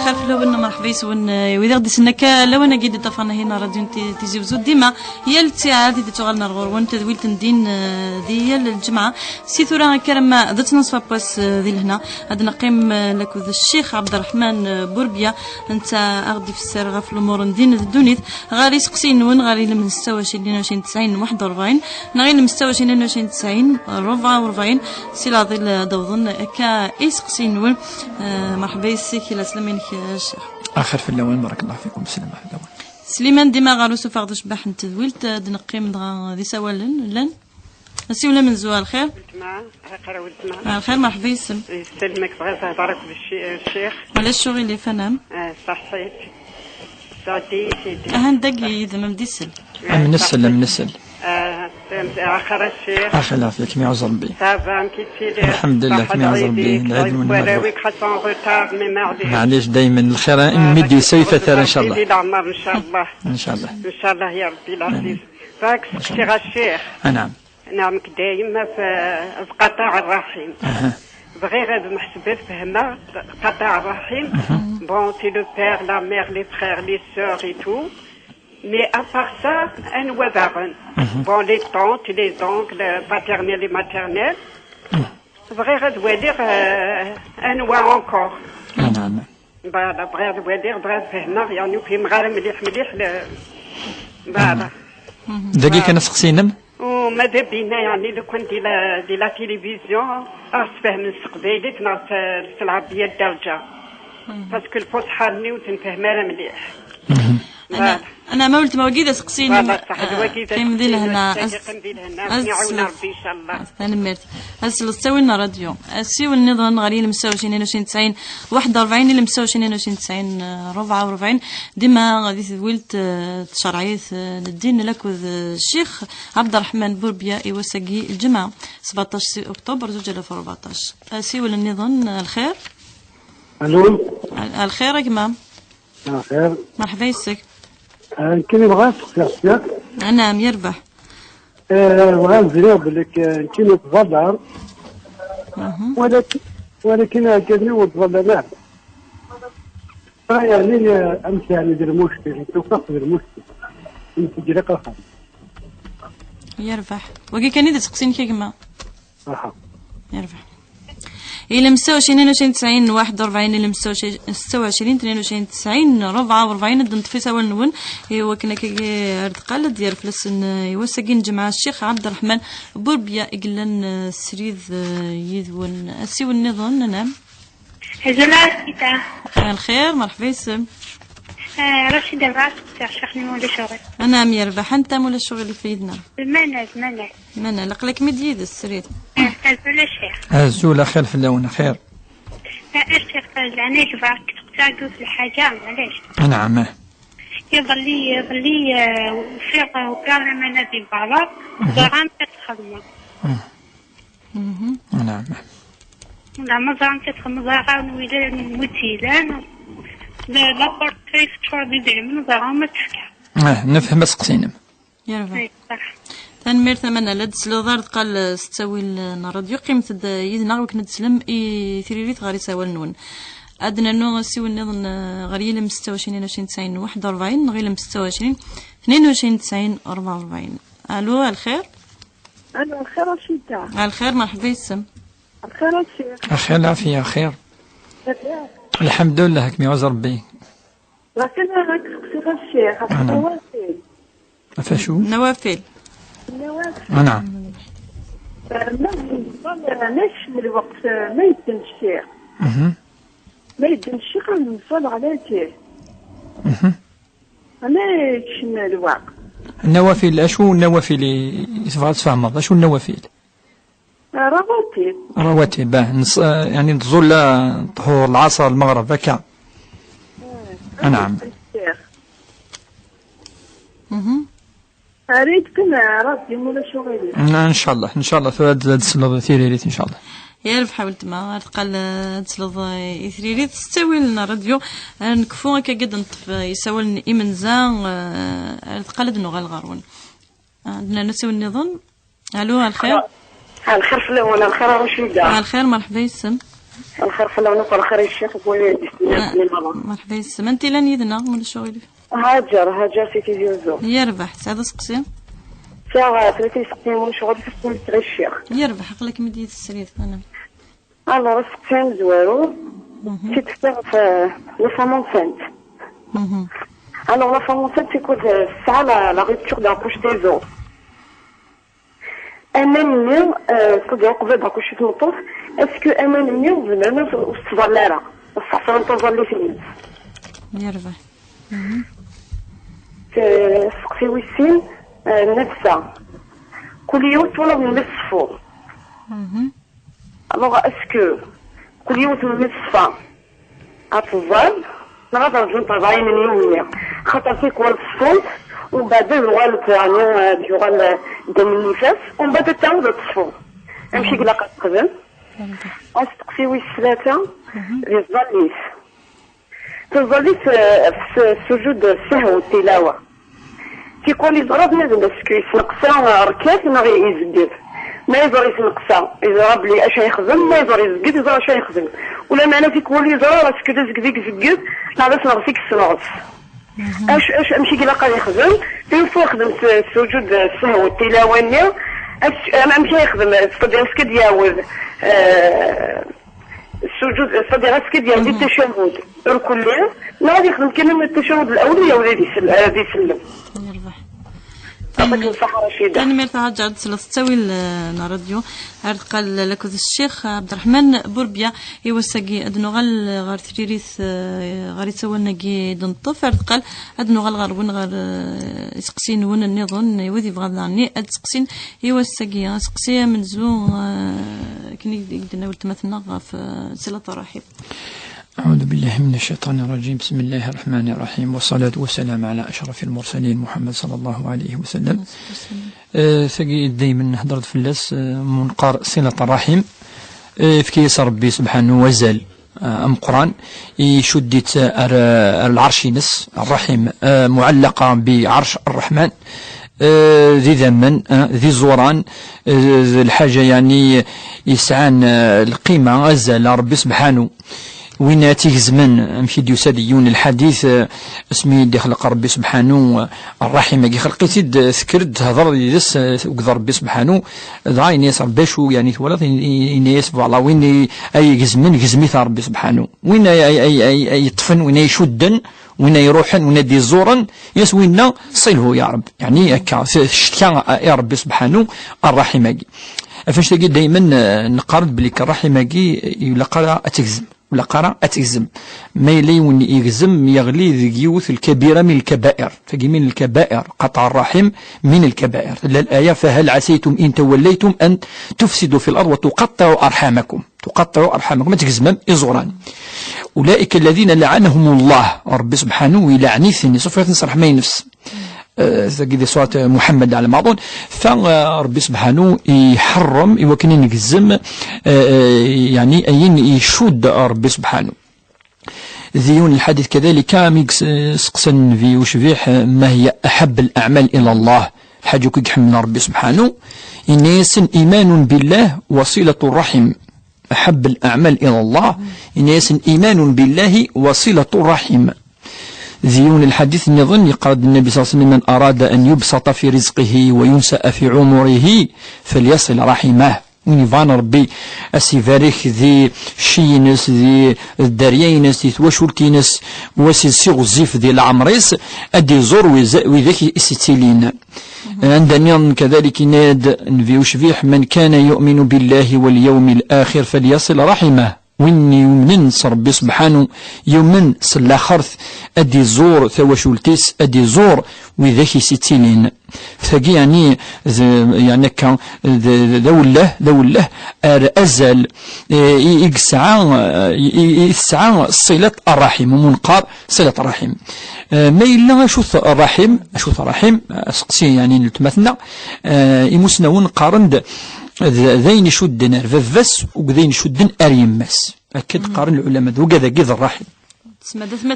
خلف لو انه مرحبا يسون واذا غدي سنك لو انا قيد طفنا هنا راديو تيجي وزود ديما هي الساعه اللي تشغلنا الغور وانت ذويلت ندين ديال الجمعه سيثورا كرم ذات نصف باس ذي لهنا غادي نقيم لك الشيخ عبد الرحمن بوربيا انت اغدي في السر غف الامور ندين الدونيت غاري سقسين وين غاري من مستوى 22 90 41 نغي مستوى 22 90 44 سي لا ظل دوضن كا اسقسين وين مرحبا يسيك لا سلامينك الشيخ اخر في اللون بارك الله فيكم سلام في اللون سليمان ديما غارو سوف غدش باح نتذويلت دنقيم دغا ذي سوالن لن نسي ولا من زوال الخير الخير مرحبا يسم يسلمك بغيت نهضرك بالشيخ على الشغل اللي فنام صحيت سعدي سيدي هندقي اذا ما بديسل من السل اخر الشيخ اخي الله فيك مي عذر ربي صافا الحمد لله كمي عذر ربي العيد من ولاويك حسن غوتار مي معليش دائما الخير ان مدي سيفه ثار ان شاء الله العمر ان شاء الله ان شاء الله ان شاء الله يا ربي العزيز فاك شيخ الشيخ نعم نعمك دايما في قطاع الرحم بغي غير نحسب فهمنا قطاع الرحم بون سي لو بير لا مير لي فرير لي سور اي تو mais à part ça un wadaran bon les tantes les oncles paternels et maternels بغي غير dire un wa encore نعم فوالا بغي غير dire بغي فهمنا يعني في مغارم مليح فوالا دقيقه نسقسينم وماذا بينا يعني لو كان دي لا تيليفزيون تفهم القبايلي نعرف العربيه الدارجه باسكو الفصحى وتنفهمها مليح انا ما قلت مواقيد سقسيني قيم ذي لهنا يعاون ربي ان شاء الله انا مرت هسه تسوي لنا راديو السي والنظام غالي المستوى 22 90 41 اللي مستوى 22 90 44 ديما غادي تولت تشرعيه للدين لك الشيخ عبد الرحمن بوربيا يوسقي الجمعه 17 اكتوبر 2014 السي والنظام الخير الو الخير يا جماعه الخير مرحبا يسك كاين بغا تسقسيك نعم يربح بغا نزريو بلك كاين نتفضل ولكن عجبني ونتفضل يعني امشي يعني ندير مشكل توقف ندير مشكل نسجل قرخه يربح وكي كان يدي تسقسيني كيما يربح إلى مستوى 22 90 41 إلى مستوى 26 22 90 44 الدنت في سوا النون وكنا كي ارتقال ديال فلسن يوسقين جماعة الشيخ عبد الرحمن بوربيا إقلن سريد يذون السيو النظام نعم رشيدة الخير مرحبا يسم رشيدة بعث شيخ مولا شغل أنا أم يربح أنت مولا شغل في يدنا منى لقلك مديد السريد ولا شيخ الزولة خير في اللون خير الشيخ عليك بعد تقعدوا في الحاجة معليش نعم يظلي وفيق وكان منازل بعض زرعان تتخدم نعم لا مزرعان تتخدم زرعان ويدان متيلان لا بورتريف تشوردي دائما زرعان ما تحكى نفهم سقسينم يرفع تنمير ثمانة لد سلوضار قال ستسوي الراديو قيمة يدنا وكنا تسلم ثريريت غاري سوى النون أدنى نو سوى النظن غريلة مستوى 22 90 41 غير مستوى 22 90 44 ألو الخير ألو الخير رشيدة الخير مرحبا يسم الخير الشيخ الخير العافية خير الحمد لله كمي عز ربي لكن أنا كنت الشيخ النوافل فشو نوافل نعم ماشي من الوقت ما يدن الشيخ ما يدن الشيخ نوصل على تيه ماشي من الوقت النوافل اشو النوافل يتفضل تفهم اشو النوافل رواتب يعني نظل طهور العصر المغرب هكا نعم أريد كنا ربي مولا شغلي ان شاء الله في هذا السلوب ثيريت ان شاء الله يا رب حاولت ما قال تسلط يثريري تستوي لنا راديو نكفو هكا قد نطف يساول إيمنزا قال نغال غارون عندنا نسوي النظام. الو الخير. الخير في الاول. الخير رشيده. الخير مرحبا يسم. الخير في الاول نقول الخير الشيخ بويا. مرحبا يسم. انت لان يدنا من الشغل هاجر في تيجي وزو. يربح هذا سقسي ساعة 30 سقسين من شغل في السنة الشيخ. يربح قلك مديت السرير أنا. الله رسقتين زوارو. تتفتح في لفامونسنت. Alors la femme enceinte c'est quoi ça la rupture d'accouche des os. أمامية صدق قبل d'accoucher من الطفل. Est-ce que أمامية وزمانة والصغلارة الصحفان تظل في الناس. يربح. سقسي ويسين نفسها كل يوم طلب نصفه. alors est-ce que كل يوم نصفها أتظل نغادر نرجع نطلعي من يوميا خاطر فيك والصوت ومن بعد الوالد يعني بيغال دم النفاس ومن بعد تعاود تصفو نمشي قلاقة تقبل أستقسي ويس ثلاثة للظليس تظليس في سجود السهو والتلاوة كيكون يضرب نازل باسكو يسنقصا ركاف ما يزقد ما يقدر يسنقصا يضرب لي اش يخدم ما يقدر يزقد يضرب اش يخدم ولا معنى فيكون يضرب باسكو تزقد زقد نعرف نغسيك السنغص اش امشي كي لاقا يخدم يوفو يخدم سجود السهو والتلاوه نيا امشي يخدم صدق اسكو دياول السجود صدق اسكو ديال التشهد الكلي ما غادي يخدم كلمه التشهد الاول يا ولادي يسلم. كان مرتاح جاد تسوي الراديو عرض قال لك الشيخ عبد الرحمن بوربيا يوسقي ادنو غير ثريريث غير يسوي لنا كي دنطف عرض قال ادنو غير ون غير يسقسين ون النظام يودي بغض عني اد سقسين يوسقي سقسيه من زو كني قدنا ولتمثلنا في صلة الرحم. أعوذ بالله من الشيطان الرجيم. بسم الله الرحمن الرحيم والصلاة والسلام على أشرف المرسلين محمد صلى الله عليه وسلم. ثقي دايما هضرت في اللاس منقار صلة الرحم في كيس ربي سبحانه وزال قرآن يشدت العرش نس الرحم معلقة بعرش الرحمن ذي ذمن ذي زوران الحاجة يعني يسعان القيمة أزال ربي سبحانه وين تيزمن مشي ديوساديون الحديث اسمي دي خلق ربي سبحانه الرحيم كي خلقيت ذكرت هضر يدس وقدر ربي سبحانه ضاين يسر باشو يعني ولد ينيس والله وين اي جزميت ربي سبحانه وين اي يطفن وين يشدن وين يروحن وين دي زورن يسوينا صله يا رب يعني هكا شتكا يا ربي سبحانه الرحيم فاش تلقى دائما نقارن بليك الرحيم يلقى تجزم ولا قرا أتجزم ما يليون يجزم يغلي ذيوث الكبيرة من الكبائر فجي من الكبائر قطع الرحم من الكبائر الآية فهل عسيتم إن توليتم أن تفسدوا في الأرض وتقطعوا أرحامكم ما تجزم إزوران أولئك الذين لعنهم الله رب سبحانه يلعني ثني سوف ينصرح ما ينفس ذا سورة محمد على ما أظن فربي سبحانه يحرم وكان يجزم يعني أين يشد ربي سبحانه ذيون الحديث كذلك ميكس سقسن في وشفيح ما هي أحب الأعمال إلى الله الحاجة كي يحمل ربي سبحانه إن يسن إيمان بالله وصلة الرحم أحب الأعمال إلى الله إن يسن إيمان بالله وصلة الرحم ذيون الحديث نظن يقال النبي صلى الله عليه وسلم من أراد أن يبسط في رزقه وينسأ في عمره فليصل رحمه ونفان ربي السيفاريخ ذي شينس ذي الدريينس ذي توشولكينس وسي غزيف ذي العمريس أدي زور وذاك الستيلين عندنا كذلك ناد نفيوش فيح من كان يؤمن بالله واليوم الآخر فليصل رحمه وين يمن ربي سبحانه يمن سلا خرث ادي زور ثواشولتيس ادي زور وذاك ستيلين ثقي يعني كان ذوله ازل يسعى صلة الرحم ومنقار صلة الرحم ما إلا أشوث الرحم سقسي يعني نتمثلنا يمسنا ونقارند ذين يشدن رففس وذين يشدن اريمس اكيد قارن العلماء وكذا كذا الرحم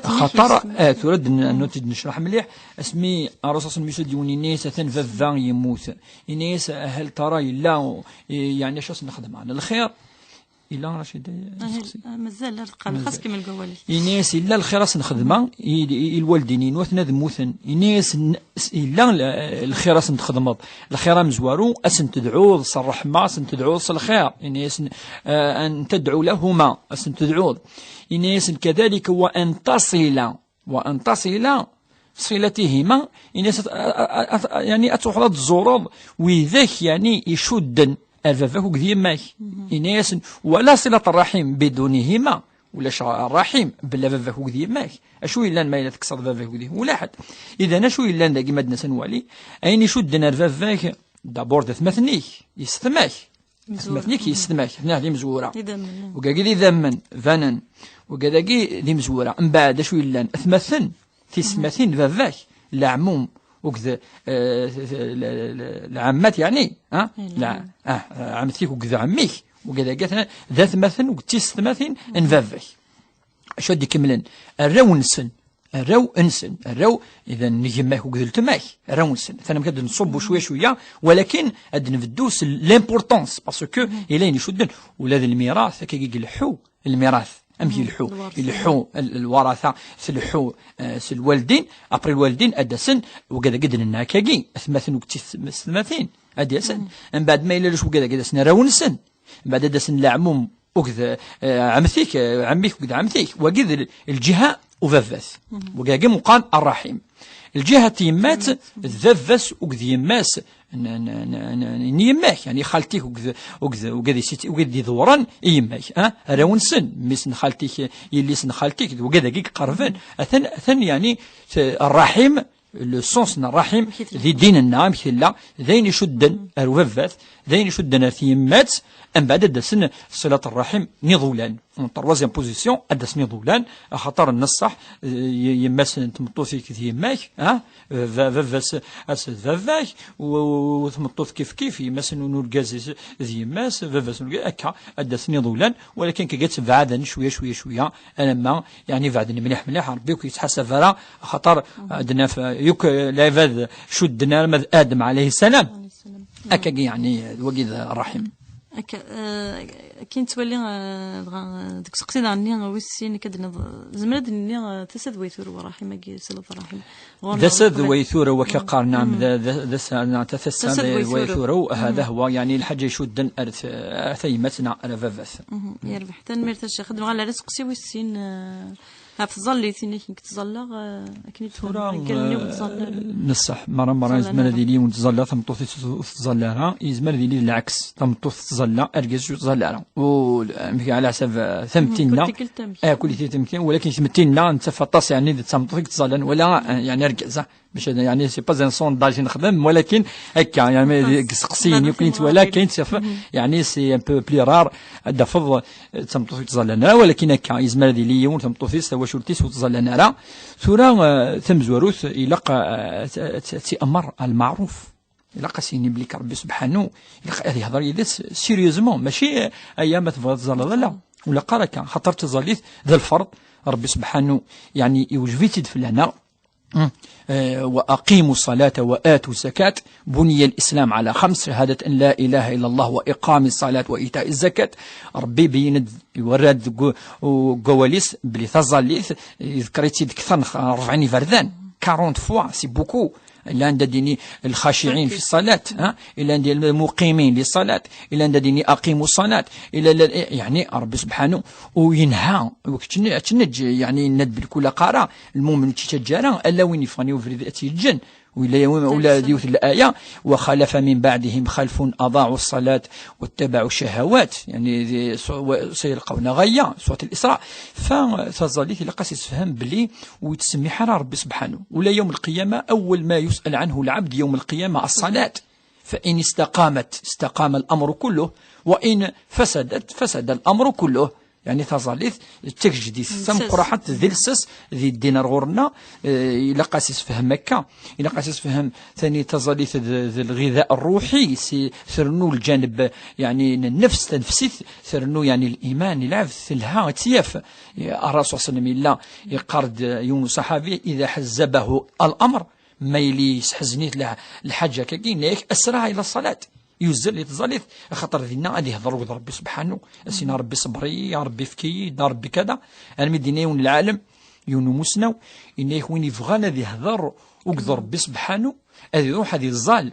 خطر ترد انه نشرح مليح اسمي الرسول صلى الله عليه وسلم ينيس تنفذا يموت ينيس هل ترى لا يعني شو نخدم على الخير الا رشيد مازال القلب خاص كما القوالي ينيس الا الخير نخدمه الوالدين ينوثنا ذموثن ينيس الا الخير نخدمه الخير مزوارو اسن تدعو صرح ما اسن تدعو الخير ينيس ان تدعو لهما اسن تدعو ينيس كذلك وان تصل صلتهما ينيس يعني اتوحد الزروض وذاك يعني يشدن الفافه قديماك يناس ولا صلة الرحم بدونهما ولا الرحم بلا فافه قديماك اشو الا ما الا تكسر فافه قديم ولا حد اذا اشو الا داكي مدنا سنوالي اين يشدنا الفافاك دابور ثمثنيك يستماك ثمثنيك يستماك هنا دي مزوره وكاكي دي ذمن فنن وكذاكي دي مزوره من بعد اشو الا ثمثن تسمثين فافاك العموم وكذا العمات يعني لا عمتيك وكذا عميك وكذا قالت ذات مثل وكتيس مثل انفافك شو دي كملن الرو نسن الرو اذا نجمعك وكذا التماك الرو نسن ثاني مكاد نصب شويه ولكن ادنا بدوس لامبورطونس باسكو الين يشدن ولاد الميراث كي الحو الميراث امشي الحو الورثه سلحو الوالدين ابري الوالدين ادسن وكذا قدن الناكاكي اثمثن وكتثمثين ادسن من بعد ما يلالش وكذا قد سن راونسن بعد ادسن لعموم وكذا عمتيك عميك وكذا عمتيك وكذا الجهه وففث وكذا مقال الرحيم الجهه تيمات ذفس وكذا يماس نيماك يعني خالتيك وكذا وكذا ذوران يماك راون سن مثل خالتيك يلي سن خالتيك وكذا كيك قرفان اثن يعني الرحيم لو سونس الرحيم ذي دين النعم كلا ذين يشدن الوفات ذين يشدن ثيمات ام بعد دسن صله الرحم نضولان طروازيام بوزيسيون ادس نضولان خاطر النصح يماس تمطوثي كيماك فافاس اس فافاك وتمطوث كيف يماس نورغاز يماس فافاس هكا ادس نضولان ولكن كجات بعدا شويه انا ما يعني بعدني مليح ربي يتحسب راه خاطر عندنا يوك لافاد شدنا ادم عليه السلام هكا يعني الوقيد الرحم كاين تولي ديك سقسينا عني ويسين كدنا زمرد اني تسد ويثور ورحمه صله الرحم تسد ويثور وكقار نعم ذا تسد ويثور هذا هو يعني الحاجه يشد ارث ثيمتنا على فافث يربح حتى مرتاش خدم على رزق سي ويسين تظلي ثاني تظلى اكيد نصح مره زمان ديالي ونتظلى تمطوث تظلى يزمر ديالي العكس تمطوث تظلى ارجز تظلى على حسب ثمتنا كل ثمتين ولكن ثمتنا انت فطاس يعني تمطوث تظلى ولا يعني ارجز باش يعني سي با ان سون داج نخدم ولكن هكا يعني سقسيني وكنت ولا كاين يعني سي ان بو بلي رار دافض تمطوث تظلنا ولكن هكا يزمر ديالي يوم تمطوث هو شرتيس وتظلنا راه ثورا ثمزوروث يلقى تامر المعروف يلقى سيني بليك ربي سبحانه يلقى هذه هضره يدس سيريوزمون ماشي ايام ما تبغى تظل لا ولا قرا خاطر تظليت ذا الفرض ربي سبحانه يعني يوجبيتي في لهنا وأقيموا الصلاة وآتوا الزكاة بني الإسلام على 5 شهادة أن لا إله إلا الله وإقام الصلاة وإيتاء الزكاة ربي بيند يورد قواليس بلي تظليث ذكريتي كثر رفعني فردان 40 فوا سي بوكو إلا عند ديني الخاشعين في الصلاة إلا عند المقيمين للصلاة إلا عند ديني أقيموا الصلاة إلا يعني ربي سبحانه وينهى وكتنج يعني ند بالكل قارة المؤمن تشجرا ألا وين يفاني وفريد أتي الجن ولا ديوث الآية وخلف من بعدهم خلف أضاعوا الصلاة واتبعوا الشهوات يعني سيلقون غيا سورة الإسراء فظليت لقاس يفهم بلي ويتسمي حرار ربي سبحانه ولا يوم القيامة أول ما يسأل عنه العبد يوم القيامة الصلاة فإن استقام الأمر كله وإن فسد الأمر كله يعني تظليث تجديد سم قراحة ذي السس ذي الدينار غورنا إلى قاسس فهم مكة إلى قاسس فهم ثاني تظليث ذي الغذاء الروحي ثرنو الجانب يعني النفس تنفسي ثرنو يعني الإيمان يلعب ثلها تياف الرسول صلى الله عليه وسلم إلا يقرد يونس صحابي إذا حزبه الأمر ما يلي حزنيت له الحاجة كاين أسرع إلى الصلاة يوزل يتزلط خاطر ذينا غادي يهضروا ود ربي سبحانه سينا ربي صبري يا ربي فكي يا ربي كذا انا مدينا يون العالم يونو مسناو اني وين يبغى غادي يهضر وقدر ربي سبحانه هذه يروح هذه الزال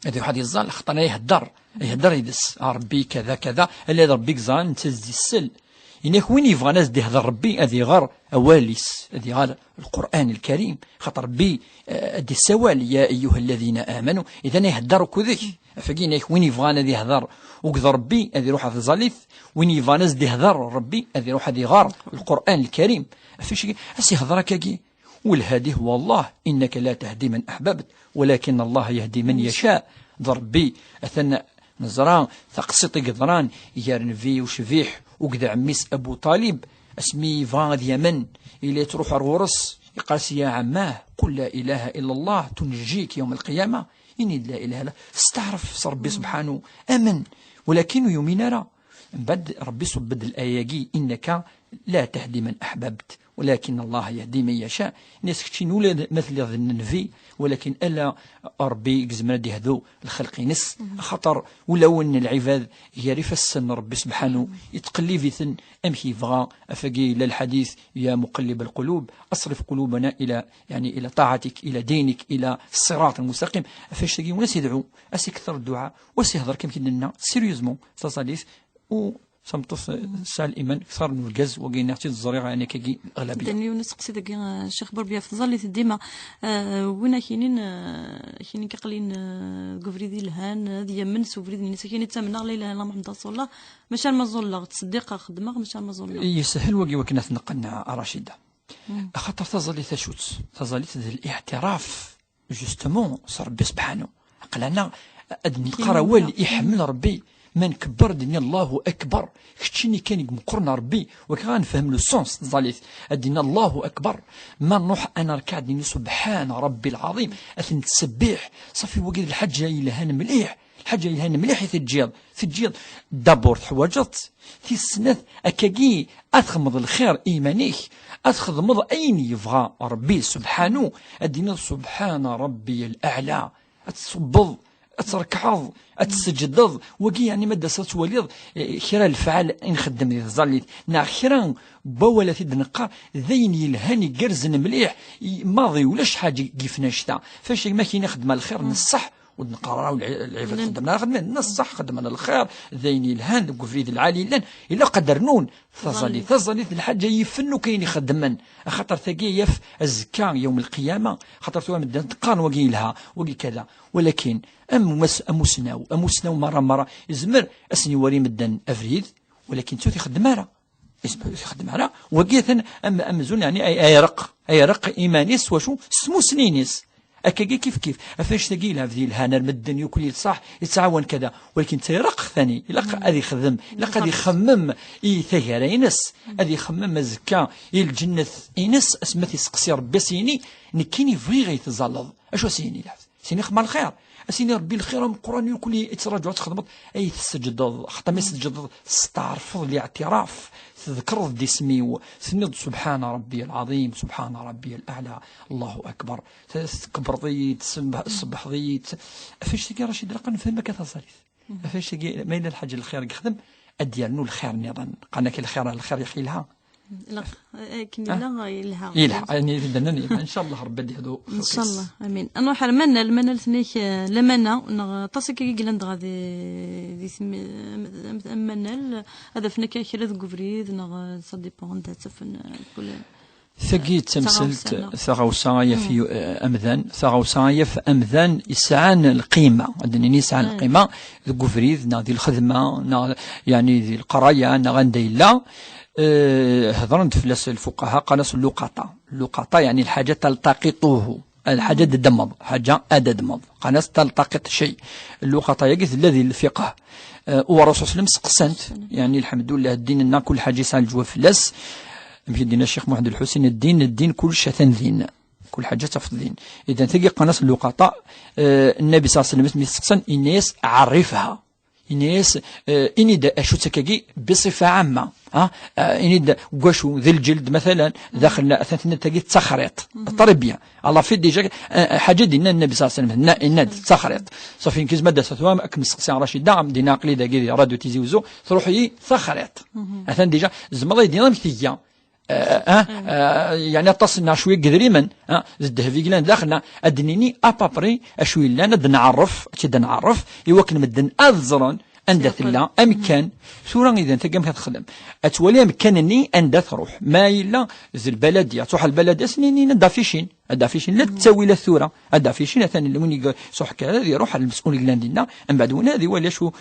هذه واحد يزال خاطر يهضر يدس ربي كذا كذا الا ربي كزان تزدي السل إنك وين يبغى ناس دي هذا ربي هذه غار أواليس هذه غار القرآن الكريم خاطر بي دي السوال يا أيها الذين آمنوا إذا يهدروا كذك فقينك وين يبغى ناس دي هذا وقذ ربي هذه روح هذا زاليث وين يبغى ناس دي هذا ربي هذه روح هذه غار القرآن الكريم فيش أسي هذرك كي والهادي هو الله إنك لا تهدي من أحببت ولكن الله يهدي من يشاء ضربي أثنى نزران ثقسط قدران يرنفي وشفيح وكذا عميس أبو طالب اسمي فاض يمن إلي تروح الغرس يقاس يا عماه قل لا إله إلا الله تنجيك يوم القيامة إني لا إله إلا استعرف ربي سبحانه أمن ولكن يومين راه بعد ربي صبد الآياجي إنك لا تهدي من أحببت ولكن الله يهدي من يشاء ناس كتشين ولاد مثل النبي ولكن ألا ربي يجزمنا دي هذو الخلق نس خطر ولو أن العباد يعرف السن ربي سبحانه يتقلي في ثن أمشي فغا أفقي للحديث يا مقلب القلوب أصرف قلوبنا إلى يعني إلى طاعتك إلى دينك إلى الصراط المستقيم أفاش تجي وناس يدعو أسي كثر الدعاء وسيهضر كم كنا سيريوزمون تصاليث و سمطف سال إيمان كثر من الجز وجينا في الزريعة يعني كي أغلبية. دنيا ونسقسي دقي الشيخ بربيا في ظل ديما وين كاينين كقلين قفريدي الهان هذه من سوفريدي الناس كاينين تمنى ليلة لا محمد رسول الله مشان ما زول تصديق خدمة مشان ما زول يسهل وجي وكنا نقلنا رشيدة خاطر تظلي تشوت تظلي الاعتراف جوستمون صار ربي سبحانه قالنا أدني قراول يحمل ربي من كبر دنيا الله أكبر كتشيني كان مقرنا ربي وكان فهم لو سونس زاليث أدينا الله أكبر ما نروح أنا ركع ديني سبحان ربي العظيم أثن تسبيح صافي وقت الحاجة إلهان مليح الحاجة إلهان مليح تجيض دابور تحواجت في السنة أكاكي أتخمض الخير إيمانيك أتخمض أين يبغى ربي سبحانه أدينا سبحان ربي الأعلى أتصبض أتركعض أتسجدض وقي يعني مدى ستوليض خيرا الفعال إن خدم ذي الظاليت نا خيرا بولا في النقار ذين يلهاني قرزن مليح ماضي ولاش حاجة كيف نشتا فاش ما كاين خدمة الخير نصح ونقراو العباد خدمنا خدمنا نصح خدمنا الخير ذين يلهان قفريد العالي لان إلا قدرنون ثظليت الحاجة يفنو كاين يخدمن خاطر ثقيف الزكاة يوم القيامة خاطر ثوام الدين تقان وقي لها وقي كذا ولكن أموسناو مرة يزمر أسني وريم الدن أفريد ولكن سوثي خدمارة يخدمارة وقيثن أمزون يعني أي رق إيمانيس وشو سمو سنينيس أكاكي كيف أفاش تقيل هذه الهانا المدن يكون يتصح يتعاون كذا ولكن تيرق ثاني لق أذي خدم لق أذي خمم ثغير ينس أذي خمم الزكاة الجنة ينس اسمتي سقسي ربي سيني نكيني فغي يتزلظ أشو سيني لعب سيني خمال الخير أسيني ربي الخير من القرآن يقول يتراجع تخدمت أي تسجد حتى ما يسجد استعرف الاعتراف تذكر ذي اسمي ثنض سبحان ربي العظيم سبحان ربي الأعلى الله أكبر تكبر ضي تصبح ضي أفاش تلقى رشيد رقم فهمك تصريف أفاش تلقى ما إلا الحاجة الخير يخدم أديالنو الخير نظام قالنا كي الخير يحيلها لا كنا يلها يعني ان شاء الله ربي هذو ان شاء الله امين انا حرمنا المنا لثنيك لمنا تصك كيلند غادي امنا هذا فنك كيرد غفريد نغ صدي بون تفن كل ثقيت تمثلت ثغوصايا في أمذان ثغوصايا في أمذان يسعان القيمة أدني يسعان القيمة غفريد نادي الخدمة يعني ذي القرايا نغندي لا هضرنا فلاس الفقهاء قالوا اللقطة يعني الحاجة تلتقطه الحاجة دمض حاجة أدمض قناص تلتقط شيء اللقطة يجث الذي الفقه والرسول صلى الله عليه وسلم سقسنت يعني الحمد لله الدين لنا كل حاجة يسال جوا فلاس يمكن دينا الشيخ محمد الحسين الدين كل شتان دين كل حاجة تفضل دين إذا تجي قناص اللقطة النبي صلى الله عليه وسلم سقسن الناس عرفها الناس إني دا أشو تكاكي بصفة عامة إني دا قشو ذي الجلد مثلا داخل أثناء تجي تسخرط الطربية الله في ديجا حاجة دينا النبي صلى الله عليه وسلم الناد تسخرط صافي كيز مادة ستوام أكمل سقسي رشيد دعم دينا عقلي دا كيدي رادو تيزيوزو تروحي تسخرط أثناء ديجا زمضي دينا مكتيجا يعني اتصلنا شويه قدري من زده في قلنا داخلنا ادنيني ابابري اشوي لنا نعرف يوكن مدن اذرا اندث لا امكان سورة اذا انت قام كتخدم اتولي امكانني اندث روح ما الا ذي البلديه تروح البلد سنين دافيشين لا تساوي لا الثوره دافيشين ثاني وين صح كذا يروح على المسؤول اللي عندنا من بعد هذه ولا شو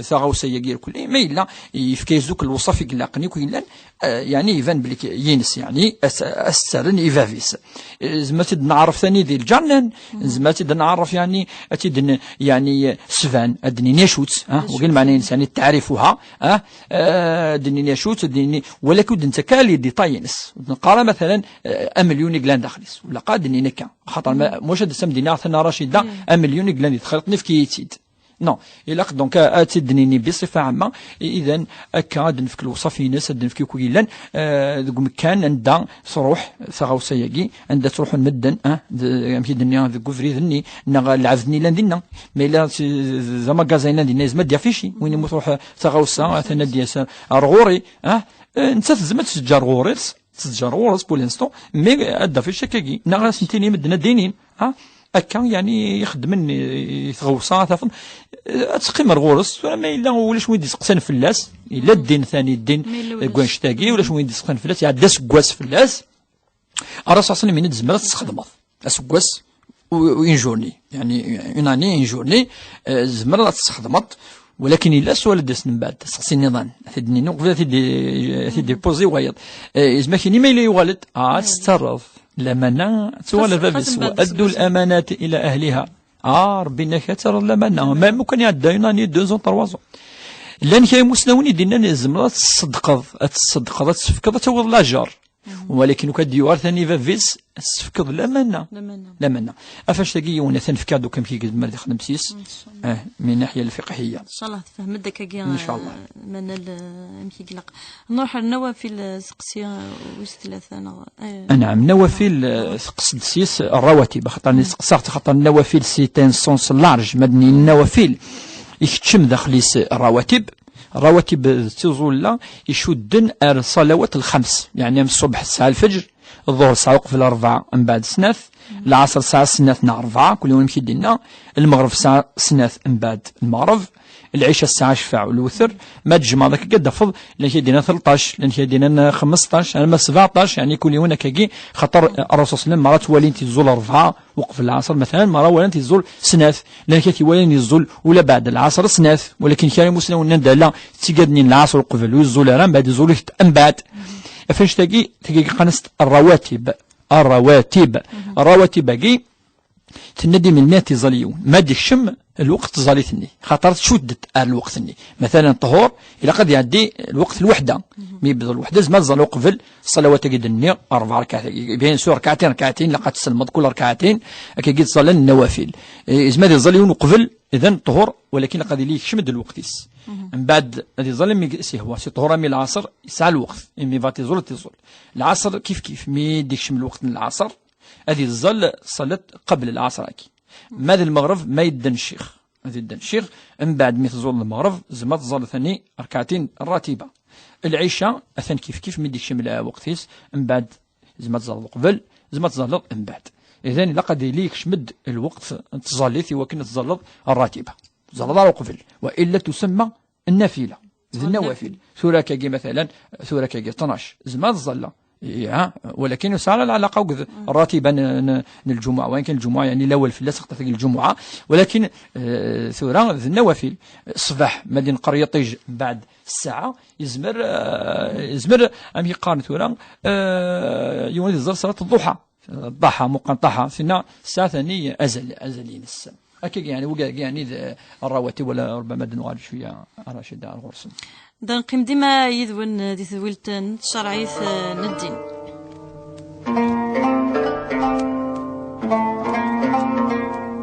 ثغاو سيجير كل ما الا يفكيزوك الوصف يقلقني كيلان يعني يفان بليك ينس يعني السرن يفافيس زعما تد نعرف ثاني ذي الجنن زعما تد نعرف يعني تد يعني سفان ادني نشوت وقال معنى انسان تعرفها دني نشوت دني ولا كود انت كالي دي طاينس نقرا مثلا مليون قلان داخليس ولا قادني نكا خاطر موش هاد السم دينار ثنا رشيده مليون قلان يتخلطني في كيتيد نو إلا دونك أتدنيني بصفة عامة إذا أكاد نفك الوصف ناس نفك كويلان كان عند صروح ثغاو سياقي عند تروح المدن يمكن الدنيا ذكوفري ذني العذني لندنا ما إلا زعما كازاين لندنا زعما ديافيشي وين متروح ثغاو سا ثنا دياس رغوري أنت زعما تسجر غوريس تسجر غوريس بول انستون مي أدا في الشكاكي ناغاس نتيني مدنا دينين أكا يعني يخدم يتغوصا تفهم تقيم الغورس ما إلا ولاش وين يسقسن فلاس إلا الدين ثاني الدين كوانش تاكي ولاش وين يسقسن فلاس يعدى سكواس فلاس الرسول صلى الله عليه وسلم زمرت تستخدمه سكواس وإنجورني يعني يوناني إنجورني زمرت تستخدمت ولكن إلا سؤال داس من بعد سقسي النظام ثدني نوقف ثدي بوزي وغيض إذا ما كاين ما إلا يوالد تسترض الأمانة سؤال فابس وأدوا الأمانات إلى أهلها ربنا كثر الأمانة ما ممكن يعدى يوناني 2 3 لأن كاين مسلمون دينا الزمرة تصدقض تسفكض توض لاجار ولكن كديوار ثاني فافيس تسفكض الأمانة أفاش تلاقي وانا تنفكا دوك كي قد مرد خدم سيس من الناحية الفقهية إن شاء الله تفهم داك إن شاء الله من يمكن يقلق نروح النوافل سقسيا ويس 3 نعم نوافل سقس سيس الرواتب خاطر سقسات خاطر النوافل سيتين سونس لارج مدني النوافل يكتشم داخليس الرواتب تظل يشدن الصلوات الخمس يعني من الصبح الساعة الفجر الظهر الساعة وقف 4 من بعد سناث العصر الساعة سناث 4 كل يوم يمشي دينا المغرب الساعة سناث من بعد المغرب العشاء الساعة شفاع والوثر ما تجمع ذاك قد فض لان يدينا 13 لان يدينا 15 انا 17 يعني كل يوم كاكي خاطر الرسول صلى الله عليه وسلم مرات ولين تيزول 4 وقف العصر مثلا مرة ولين تيزول سناث لان كي ولين يزول ولا بعد العصر سناث ولكن كان مسلم وندا لا تيقدني العصر قبل ويزول راه بعد يزول من بعد فاش تاكي قنص الرواتب كي تندي من الناس تزاليون ما ديك شم الوقت زاليتني خاطر شدت الوقتني مثلا الطهور الى قد يعدي الوقت الوحده مي يبدا الوحده زعما زالو قبل الصلوات كيدني 4 ركعات بين سور ركعتين لقد تسلمت كل ركعتين كي تصلي النوافل زعما زاليون قبل اذا الطهور ولكن قد ليك شمد الوقتيس من بعد هذه ظل سي هو سي طهور مي العصر يسعى الوقت مي فاتي تزول العصر كيف مي ديك شم الوقت من العصر هذه الظل صلت قبل العصر كي ماذا المغرب ما يدن الشيخ هذه يدن الشيخ من بعد مي تزول المغرب زعما تزال ثاني ركعتين الراتبه العشاء اثن كيف مي ديك شم وقتيس من بعد زعما تزال قبل زعما تزال من بعد اذا لقد ليك شمد الوقت تزاليتي وكن تزال الراتبه تزال قبل والا تسمى النافله النوافل سوره كي مثلا سوره كي 12 زعما تزال ولكن يسعى العلاقة الراتبة الجمعة وإن كان الجمعة يعني الأول في اللاسق تثقل الجمعة ولكن ثورة النوافل الصباح مدين قرية طيج بعد الساعة يزمر أم يقارن ثورة يوم يزر صلاة الضحى ضحى مقنطحة فينا الساعة ثانية أزلين الساعة أكيد يعني وقع يعني الرواتب ولا ربما دنوار شوية رشيد على الغرس دان قيم ديما يذون دي ثويلت شرعيث ندين